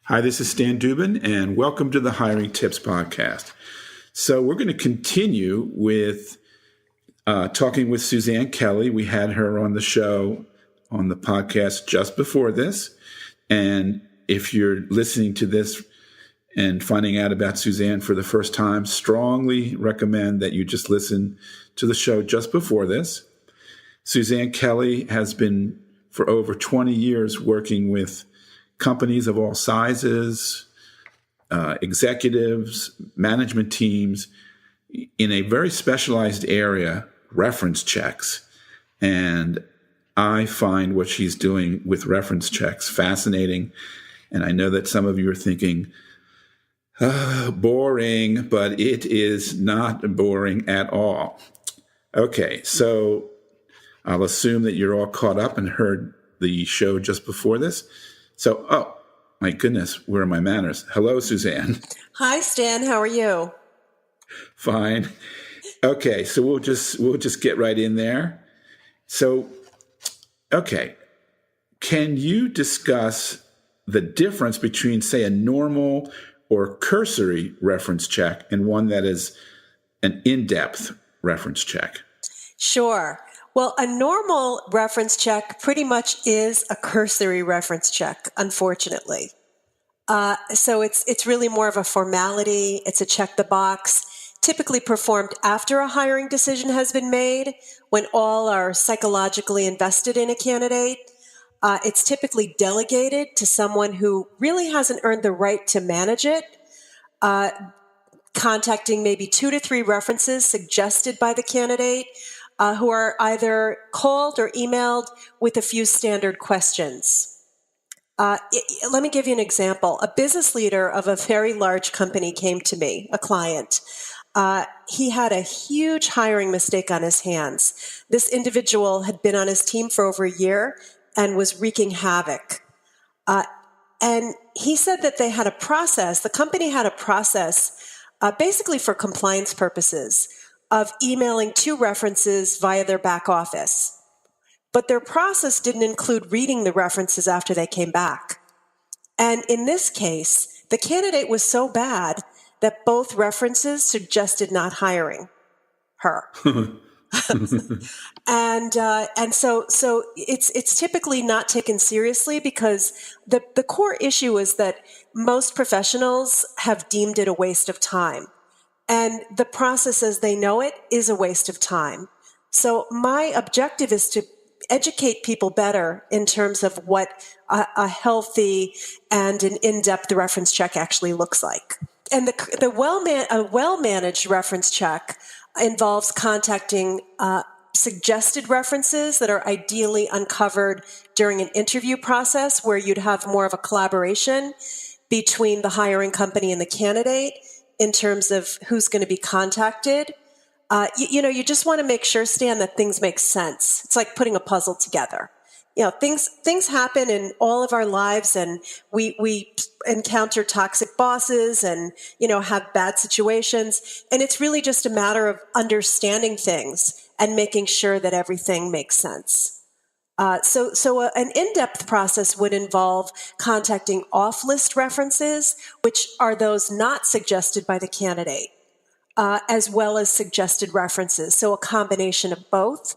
Hi, this is Stan Dubin, and welcome to the Hiring Tips Podcast. So we're going to continue with talking with Suzanne Kelly. We had her on the show, on the podcast just before this. And if you're listening to this and finding out about Suzanne for the first time, strongly recommend that you just listen to the show just before this. Suzanne Kelly has been for over 20 years working with companies of all sizes, executives, management teams in a very specialized area, reference checks. And I find what she's doing with reference checks fascinating. And I know that some of you are thinking, boring, but it is not boring at all. Okay, so I'll assume that you're all caught up and heard the show just before this. So, oh, my goodness, where are my manners? Hello, Suzanne. Hi, Stan. How are you? Fine. Okay, so we'll just get right in there. So, okay, can you discuss the difference between, say, a normal or cursory reference check and one that is an in-depth reference check? Sure. Well, a normal reference check pretty much is a cursory reference check, unfortunately. So it's really more of a formality. It's a check the box, typically performed after a hiring decision has been made, when all are psychologically invested in a candidate. It's typically delegated to someone who really hasn't earned the right to manage it, contacting maybe 2 to 3 references suggested by the candidate, who are either called or emailed with a few standard questions. Let me give you an example. A business leader of a very large company came to me, a client. He had a huge hiring mistake on his hands. This individual had been on his team for over a year and was wreaking havoc. And he said that they had a process, the company had a process, basically for compliance purposes, of emailing 2 references via their back office. But their process didn't include reading the references after they came back. And in this case, the candidate was so bad that both references suggested not hiring her. And so it's typically not taken seriously because the core issue is that most professionals have deemed it a waste of time. And the process as they know it is a waste of time. So my objective is to educate people better in terms of what a healthy and an in-depth reference check actually looks like. And a well-managed reference check involves contacting suggested references that are ideally uncovered during an interview process where you'd have more of a collaboration between the hiring company and the candidate in terms of who's going to be contacted. You just want to make sure, Stan, that things make sense. It's like putting a puzzle together. Things happen in all of our lives, and we encounter toxic bosses and, have bad situations. And it's really just a matter of understanding things and making sure that everything makes sense. So an in-depth process would involve contacting off-list references, which are those not suggested by the candidate, as well as suggested references. So a combination of both.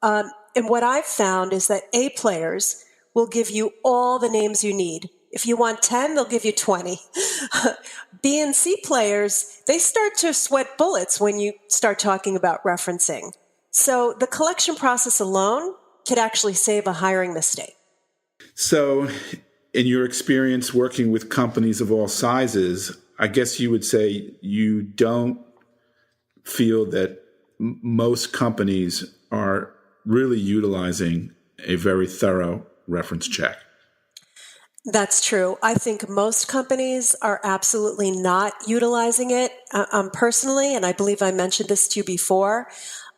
And what I've found is that A players will give you all the names you need. If you want 10, they'll give you 20. B and C players, they start to sweat bullets when you start talking about referencing. So the collection process alone could actually save a hiring mistake. So in your experience working with companies of all sizes, I guess you would say you don't feel that most companies are really utilizing a very thorough reference check. That's true. I think most companies are absolutely not utilizing it. Personally, and I believe I mentioned this to you before,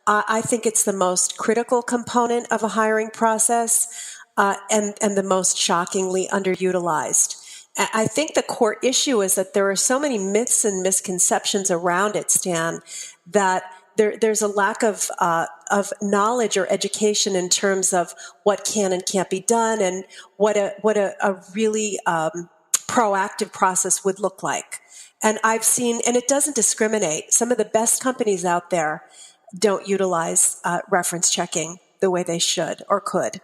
I think it's the most critical component of a hiring process and the most shockingly underutilized. I think the core issue is that there are so many myths and misconceptions around it, Stan, that there's a lack of knowledge or education in terms of what can and can't be done and what a really proactive process would look like. And I've seen, and it doesn't discriminate. Some of the best companies out there don't utilize reference checking the way they should or could.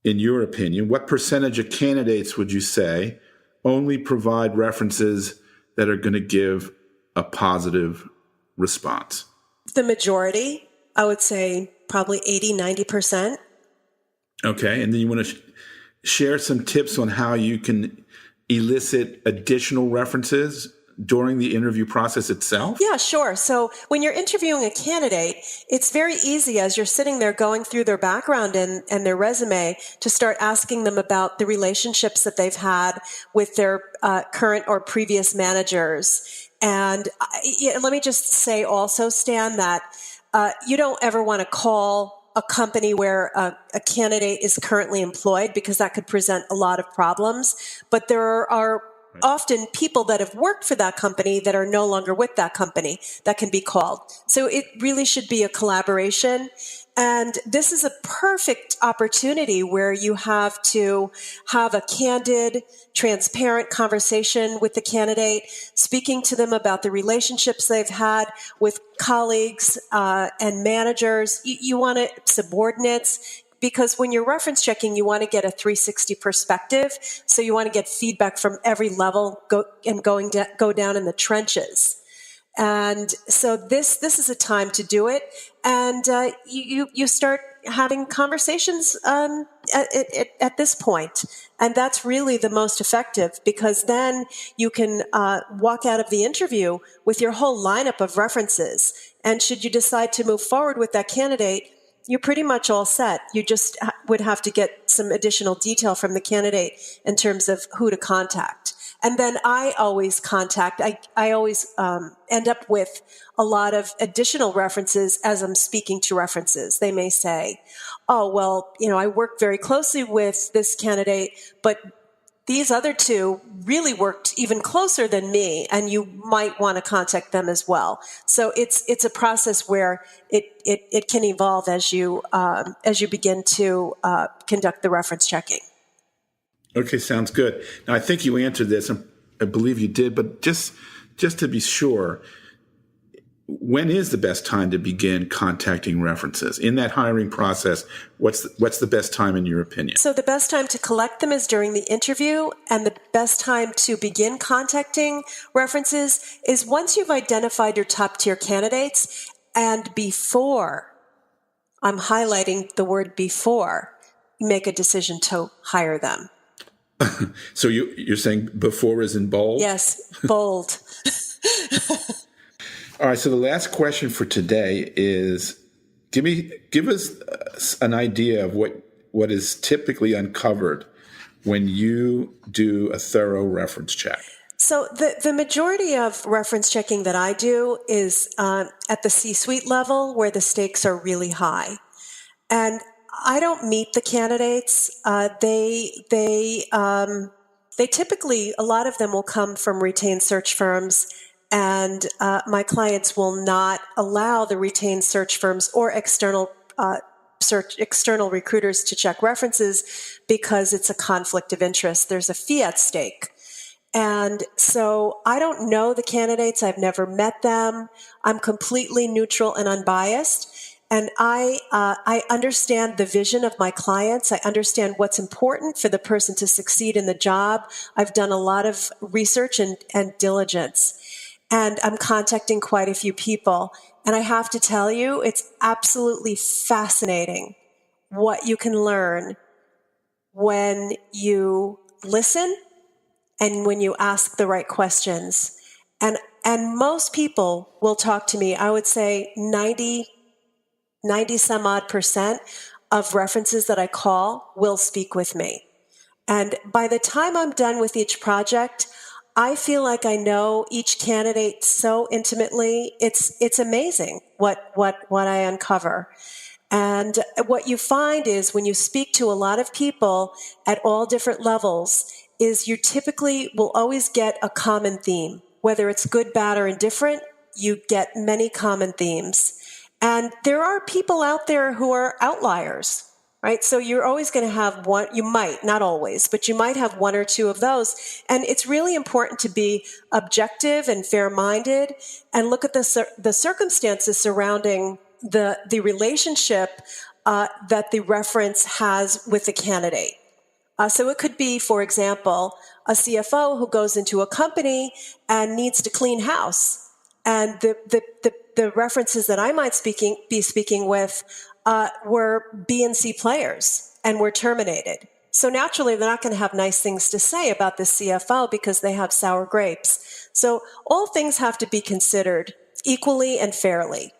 In your opinion, what percentage of candidates would you say only provide references that are going to give a positive response? The majority, I would say probably 80-90%. Okay. And then you want to share some tips on how you can elicit additional references during the interview process itself? Yeah, sure. So when you're interviewing a candidate, it's very easy as you're sitting there going through their background and their resume to start asking them about the relationships that they've had with their current or previous managers. And let me just say also, Stan, that you don't ever want to call a company where a candidate is currently employed, because that could present a lot of problems. But there are often people that have worked for that company that are no longer with that company that can be called. So it really should be a collaboration. And this is a perfect opportunity where you have to have a candid, transparent conversation with the candidate, speaking to them about the relationships they've had with colleagues and managers. You want to subordinates, because when you're reference checking, you want to get a 360 perspective. So you want to get feedback from every level, go down in the trenches. And so this is a time to do it. And you start having conversations at this point. And that's really the most effective, because then you can walk out of the interview with your whole lineup of references. And should you decide to move forward with that candidate, you're pretty much all set. You just would have to get some additional detail from the candidate in terms of who to contact. And then I always end up with a lot of additional references as I'm speaking to references. They may say, oh, well, I worked very closely with this candidate, but these other two really worked even closer than me, and you might want to contact them as well. So it's a process where it can evolve as you begin to conduct the reference checking. Okay, sounds good. Now, I think you answered this, and I believe you did, but just to be sure, when is the best time to begin contacting references? In that hiring process, what's the best time in your opinion? So the best time to collect them is during the interview, and the best time to begin contacting references is once you've identified your top-tier candidates and before, I'm highlighting the word before, you make a decision to hire them. So you're saying before is in bold? Yes, bold. All right, so the last question for today is, give us an idea of what is typically uncovered when you do a thorough reference check. So the majority of reference checking that I do is at the C-suite level, where the stakes are really high. And I don't meet the candidates. They typically, a lot of them will come from retained search firms, and my clients will not allow the retained search firms or external recruiters to check references because it's a conflict of interest. There's a fee at stake. And so I don't know the candidates. I've never met them. I'm completely neutral and unbiased. And I understand the vision of my clients. I understand what's important for the person to succeed in the job. I've done a lot of research and diligence. And I'm contacting quite a few people. And I have to tell you, it's absolutely fascinating what you can learn when you listen and when you ask the right questions. And most people will talk to me. I would say 90 some odd % of references that I call will speak with me. And by the time I'm done with each project, I feel like I know each candidate so intimately. It's amazing what I uncover. And what you find is when you speak to a lot of people at all different levels is you typically will always get a common theme. Whether it's good, bad, or indifferent, you get many common themes. And there are people out there who are outliers. right? So you're always going to have one, you might, not always, but you might have one or two of those. And it's really important to be objective and fair-minded and look at the circumstances surrounding the relationship that the reference has with the candidate. So it could be, for example, a CFO who goes into a company and needs to clean house. And the references that I might be speaking with were B and C players and were terminated. So naturally, they're not going to have nice things to say about the CFO because they have sour grapes. So all things have to be considered equally and fairly.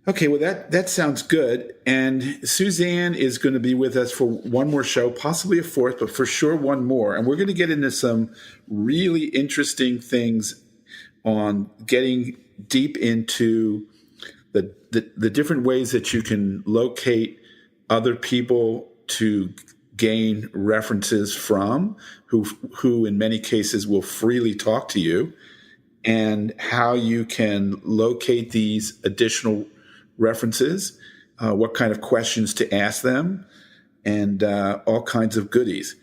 Okay, well, that sounds good. And Suzanne is going to be with us for one more show, possibly a fourth, but for sure one more. And we're going to get into some really interesting things on getting deep into the different ways that you can locate other people to gain references from, who in many cases will freely talk to you, and how you can locate these additional references, what kind of questions to ask them, and all kinds of goodies.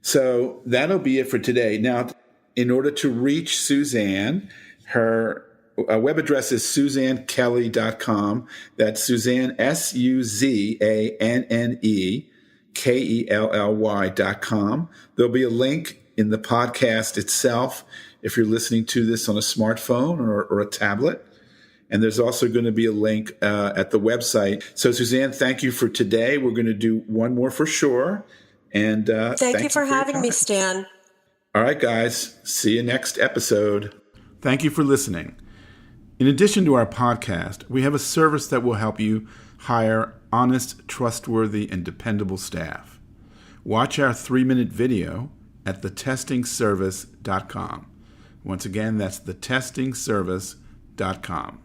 So that'll be it for today. Now, in order to reach Suzanne, her web address is SuzanneKelly.com. That's Suzanne, SuzanneKelly.com. There'll be a link in the podcast itself if you're listening to this on a smartphone or a tablet. And there's also going to be a link at the website. So, Suzanne, thank you for today. We're going to do one more for sure. And thank you for having me, Stan. All right, guys. See you next episode. Thank you for listening. In addition to our podcast, we have a service that will help you hire honest, trustworthy, and dependable staff. Watch our 3-minute video at thetestingservice.com. Once again, that's thetestingservice.com.